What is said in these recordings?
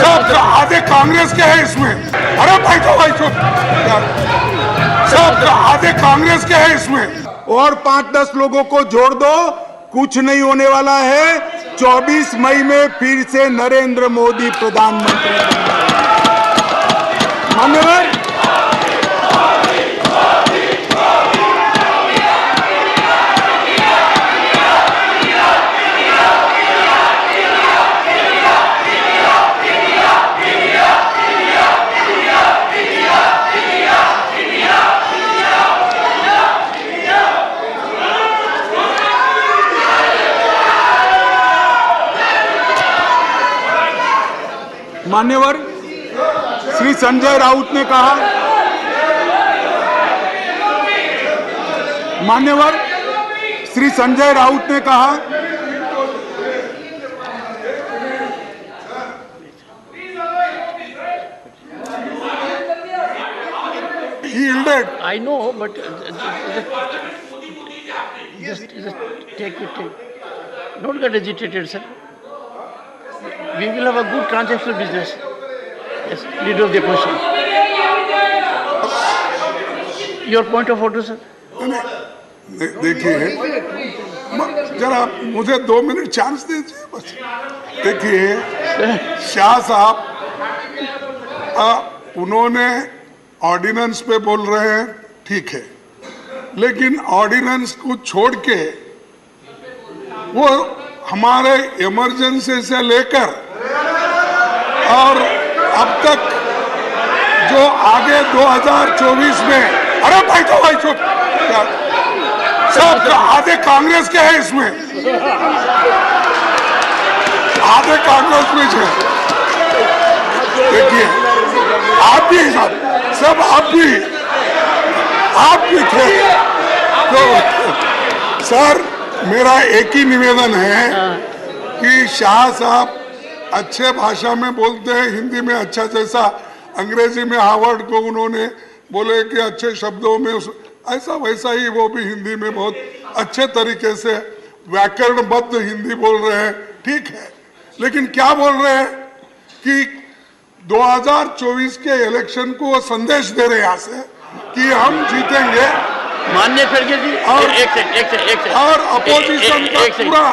सब आधे कांग्रेस के हैं इसमें। अरे भाई तो भाई सब आधे कांग्रेस के हैं इसमें। और 5-10 लोगों को जोड़ दो, कुछ नहीं होने वाला है। 24 मई में फिर से नरेंद्र मोदी प्रधानमंत्री मान्यवर। मान्यवर श्री संजय राउत ने कहा, मान्यवर श्री संजय राउत ने कहा I know, but just take it. Don't get agitated, sir. We will have a good transactional business. Yes, leader of the opposition. Your point of order, sir. देखिए, जरा मुझे 2 मिनट चांस दीजिए बस। देखिए शाह साहब, उन्होंने ऑर्डिनेंस पे बोल रहे हैं, ठीक है, लेकिन ऑर्डिनेंस को छोड़ के वो हमारे इमरजेंसी से लेकर और अब तक जो आगे 2024 में, अरे भाई तो भाई चुप, सब आधे कांग्रेस के हैं इसमें, आधे कांग्रेस में है। देखिए आप भी सब आप भी थे तो सर मेरा एक ही निवेदन है कि शाह साहब अच्छे भाषा में बोलते हैं, हिंदी में अच्छा, जैसा अंग्रेजी में हार्वर्ड को उन्होंने बोले कि अच्छे शब्दों में ऐसा वैसा ही वो भी हिंदी में बहुत अच्छे तरीके से व्याकरणबद्ध हिंदी बोल रहे हैं, ठीक है। लेकिन क्या बोल रहे हैं कि 2024 के इलेक्शन को वो संदेश दे रहे हैं यहाँ से कि हम जीतेंगे। माननीय खड़गे जी, एक और अपोजिशन का पूरा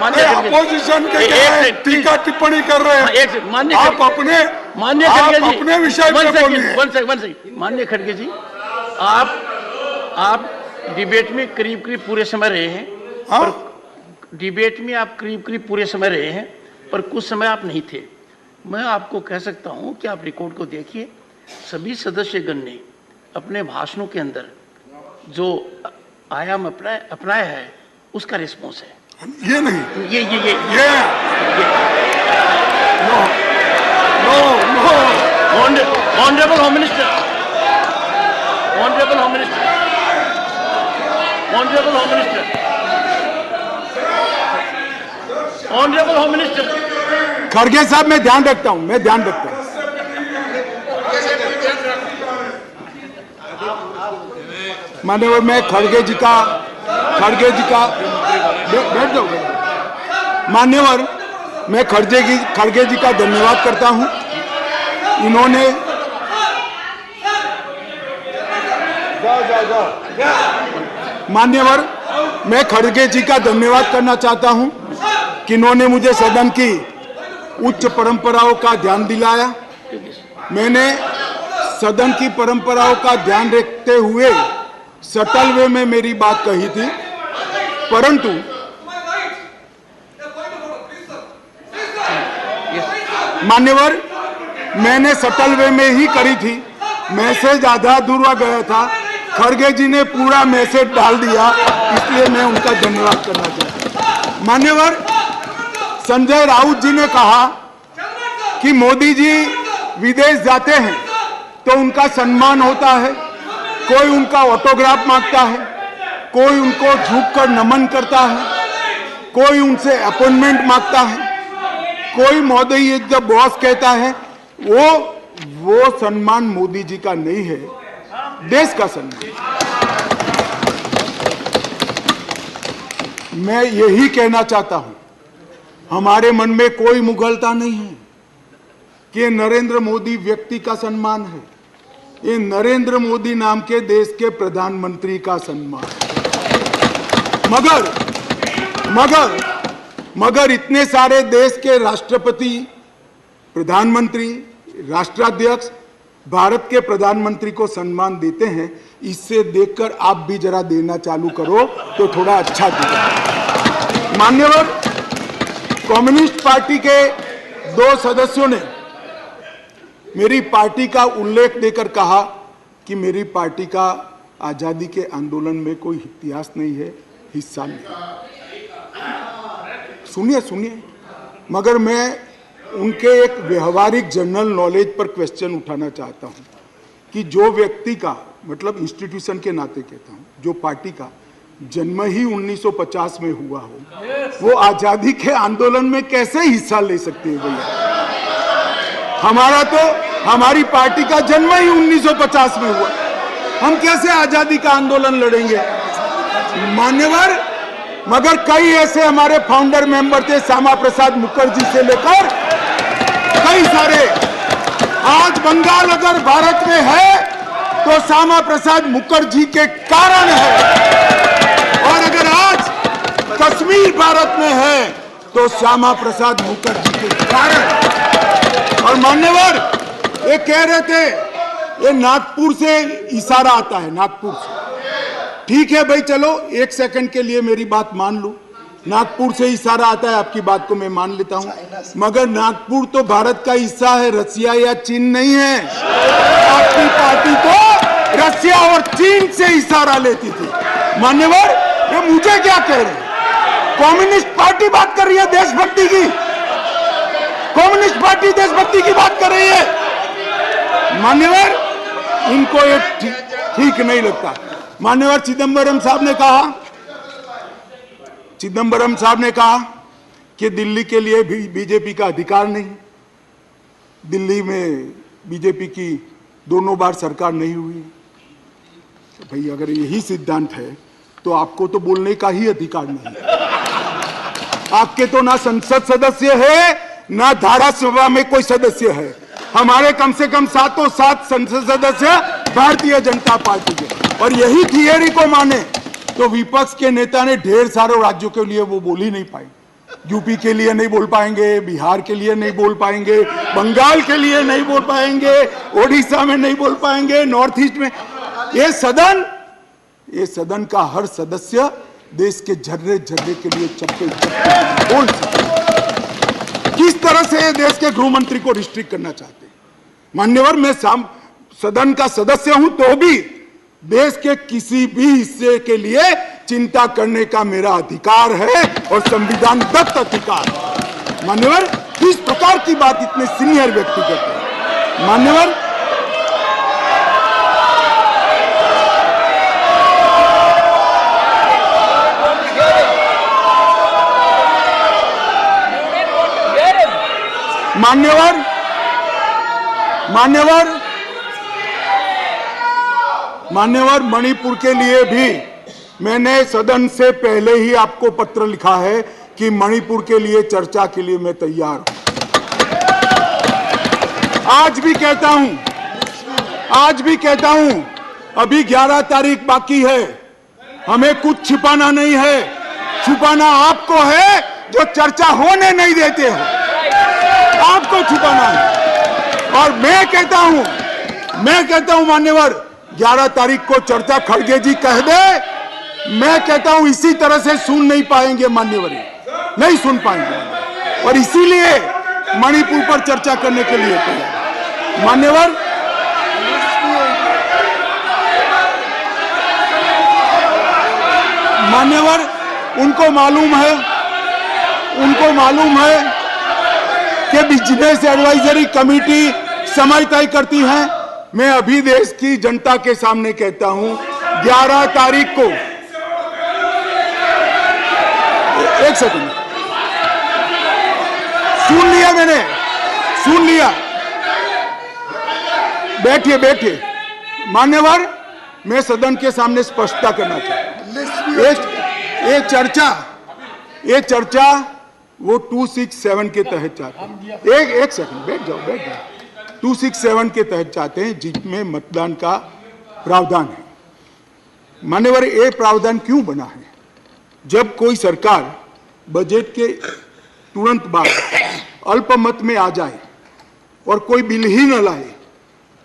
अपोजिशन के टीका टिप्पणी कर रहे हैं। आप अपने विषय पे बोलिए। माननीय खड़गे जी, आप डिबेट में करीब पूरे समय रहे हैं। और डिबेट में आप करीब पूरे समय रहे हैं, पर कुछ समय आप नहीं थे। मैं आपको कह सकता हूं कि आप रिकॉर्ड को देखिए, सभी सदस्यगण ने अपने भाषणों के अंदर जो आयाम अपनाया है उसका रिस्पॉन्स है। ये नहीं, ये honourable home minister, honourable home minister, honourable home minister, honourable home minister. खड़गे साहब मैं ध्यान रखता हूं, मान्यवर मैं खड़गे जी का बैठ जाओ। मान्यवर मैं खड़गे जी का धन्यवाद करता हूं। इन्होंने मान्यवर मैं खड़गे जी का धन्यवाद करना चाहता हूं कि इन्होंने मुझे सदन की उच्च परंपराओं का ध्यान दिलाया। मैंने सदन की परंपराओं का ध्यान रखते हुए सटल वे में मेरी बात कही थी, परंतु मान्यवर मैंने सटल वे में ही करी थी। मैसेज आधा अधूरा गया था, खड़गे जी ने पूरा मैसेज डाल दिया, इसलिए मैं उनका धन्यवाद करना चाहता हूं। मान्यवर संजय राउत जी ने कहा कि मोदी जी विदेश जाते हैं तो उनका सम्मान होता है, कोई उनका ऑटोग्राफ मांगता है, कोई उनको झुककर नमन करता है, कोई उनसे अपॉइंटमेंट मांगता है, कोई मोदी जब बॉस कहता है, वो सम्मान मोदी जी का नहीं है, देश का सम्मान। मैं यही कहना चाहता हूं हमारे मन में कोई मुगलता नहीं है कि नरेंद्र मोदी व्यक्ति का सम्मान है, ये नरेंद्र मोदी नाम के देश के प्रधानमंत्री का सम्मान है। मगर इतने सारे देश के राष्ट्रपति, प्रधानमंत्री, राष्ट्राध्यक्ष भारत के प्रधानमंत्री को सम्मान देते हैं, इससे देखकर आप भी जरा देना चालू करो तो थोड़ा अच्छा दिखेगा। मान्यवर, कम्युनिस्ट पार्टी के 2 सदस्यों ने मेरी पार्टी का उल्लेख देकर कहा कि मेरी पार्टी का आजादी के आंदोलन में कोई इतिहास नहीं है, हिस्सा नहीं। सुनिए, मगर मैं उनके एक व्यवहारिक जनरल नॉलेज पर क्वेश्चन उठाना चाहता हूं कि जो व्यक्ति का, मतलब इंस्टीट्यूशन के नाते कहता हूं, जो पार्टी का जन्म ही 1950 में हुआ हो, वो आजादी के आंदोलन में कैसे हिस्सा ले सकते हैं भैया? हमारी पार्टी का जन्म ही 1950 में हुआ, हम कैसे आजादी का आंदोलन लड़ेंगे? मान्यवर, मगर कई ऐसे हमारे फाउंडर मेंबर थे, श्यामा प्रसाद मुखर्जी से लेकर कई सारे। आज बंगाल अगर भारत में है तो श्यामा प्रसाद मुखर्जी के कारण है, और अगर आज कश्मीर भारत में है तो श्यामा प्रसाद मुखर्जी के कारण। और मान्यवर, ये कह रहे थे ये नागपुर से इशारा आता है, नागपुर से। ठीक है भाई, चलो 1 सेकंड के लिए मेरी बात मान लो, नागपुर से इशारा आता है, आपकी बात को मैं मान लेता हूं, मगर नागपुर तो भारत का हिस्सा है, रसिया या चीन नहीं है। आपकी पार्टी तो रसिया और चीन से इशारा लेती थी। मान्यवर, ये मुझे क्या कह रहे हैं? कम्युनिस्ट पार्टी बात कर रही है देशभक्ति की, कम्युनिस्ट पार्टी देशभक्ति की बात कर रही है। मान्यवर, इनको ये ठीक नहीं लगता। मान्यवर, चिदंबरम साहब ने कहा कि दिल्ली के लिए भी बीजेपी का अधिकार नहीं, दिल्ली में बीजेपी की 2 बार सरकार नहीं हुई। तो भाई, अगर यही सिद्धांत है तो आपको तो बोलने का ही अधिकार नहीं है। आपके तो ना संसद सदस्य है, ना धारासभा में कोई सदस्य है। हमारे कम से कम 7 संसद सदस्य भारतीय जनता पार्टी के। और यही थियरी को माने तो विपक्ष के नेता ने ढेर सारे राज्यों के लिए वो बोल ही नहीं पाए। यूपी के लिए नहीं बोल पाएंगे, बिहार के लिए नहीं बोल पाएंगे, बंगाल के लिए नहीं बोल पाएंगे, ओडिशा में नहीं बोल पाएंगे, नॉर्थ ईस्ट में। ये सदन का हर सदस्य देश के झर्रे झर्रे के लिए चप्पे बोल सकते। किस तरह से देश के गृह मंत्री को रिस्ट्रिक्ट करना चाहते हैं? मान्यवर, मैं सदन का सदस्य हूं तो भी देश के किसी भी हिस्से के लिए चिंता करने का मेरा अधिकार है और संविधान दत्त अधिकार। मान्यवर, किस प्रकार की बात इतने सीनियर व्यक्ति करते हैं? मान्यवर, मान्यवर, मणिपुर के लिए भी मैंने सदन से पहले ही आपको पत्र लिखा है कि मणिपुर के लिए चर्चा के लिए मैं तैयार हूं। आज भी कहता हूं, अभी 11 तारीख बाकी है, हमें कुछ छिपाना नहीं है। छुपाना आपको है जो चर्चा होने नहीं देते हो, आपको छुपाना है। और मैं कहता हूं मान्यवर, 11 तारीख को चर्चा खड़गे जी कह दे, मैं कहता हूं इसी तरह से सुन नहीं पाएंगे मान्यवर, नहीं सुन पाएंगे। और इसीलिए मणिपुर पर चर्चा करने के लिए तैयार। मान्यवर, उनको मालूम है कि बिजनेस एडवाइजरी कमेटी समय तय करती है। मैं अभी देश की जनता के सामने कहता हूं, 11 तारीख को, एक सेकंड, सुन लिया, बैठिए। मान्यवर, मैं सदन के सामने स्पष्टता करना चाहता हूं। ये चर्चा वो 267 के तहत चाहते हैं। एक सेकंड बैठ जाओ। 267 के तहत चाहते हैं, जिसमें मतदान का प्रावधान है। मान्यवर, ये प्रावधान क्यों बना है? जब कोई सरकार बजट के तुरंत बाद अल्पमत में आ जाए और कोई बिल ही न लाए,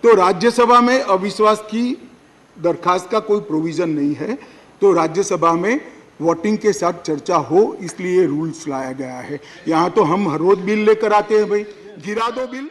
तो राज्यसभा में अविश्वास की दरखास्त का कोई प्रोविजन नहीं है, तो राज्यसभा में वोटिंग के साथ चर्चा हो, इसलिए रूल्स लाया गया है। यहाँ तो हम हर रोज बिल लेकर आते हैं, भाई गिरा दो बिल।